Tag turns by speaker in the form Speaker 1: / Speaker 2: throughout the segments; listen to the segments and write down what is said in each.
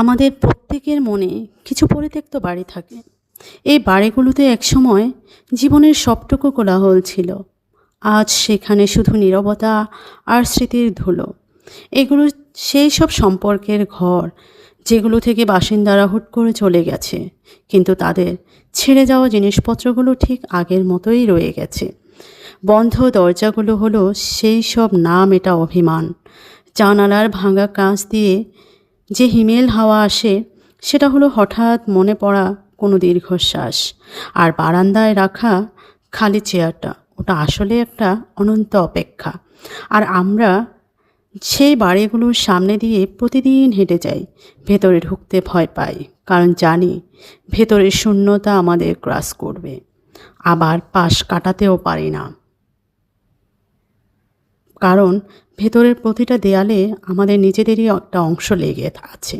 Speaker 1: আমাদের প্রত্যেকের মনে কিছু পরিত্যক্ত বাড়ি থাকে। এই বাড়িগুলোতে একসময় জীবনের সবটুকু কোলাহল ছিল। আজ সেখানে শুধু নীরবতা আর স্মৃতির ধুলো। এগুলো সেই সব সম্পর্কের ঘর যেগুলো থেকে বাসিন্দারা হুট করে চলে গেছে, কিন্তু তাদের ছেড়ে যাওয়া জিনিসপত্রগুলো ঠিক আগের মতোই রয়ে গেছে। বন্ধ দরজাগুলো হলো সেই সব না মেটা অভিমান। জানালার ভাঙা কাঁচ দিয়ে যে হিমেল হাওয়া আসে, সেটা হলো হঠাৎ মনে পড়া কোনো দীর্ঘশ্বাস। আর বারান্দায় রাখা খালি চেয়ারটা, ওটা আসলে একটা অনন্ত অপেক্ষা। আর আমরা সেই বাড়িগুলোর সামনে দিয়ে প্রতিদিন হেঁটে যাই, ভেতরে ঢুকতে ভয় পাই, কারণ জানি ভেতরের শূন্যতা আমাদের ক্রাস করবে। আবার পাশ কাটাতেও পারি না, কারণ ভেতরের প্রতিটা দেয়ালে আমাদের নিজেদেরই একটা অংশ লেগে আছে।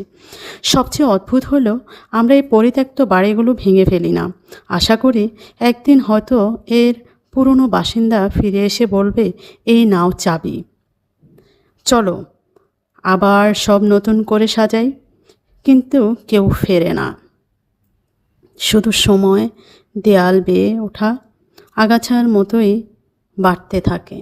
Speaker 1: সবচেয়ে অদ্ভুত হলো, আমরা এই পরিত্যক্ত বাড়িগুলো ভেঙে ফেলি না। আশা করি একদিন হয়তো এর পুরনো বাসিন্দা ফিরে এসে বলবে, এই নাও চাবি, চলো আবার সব নতুন করে সাজাই। কিন্তু কেউ ফেরে না, শুধু সময় দেয়াল বেয়ে ওঠা আগাছার মতোই বাড়তে থাকে।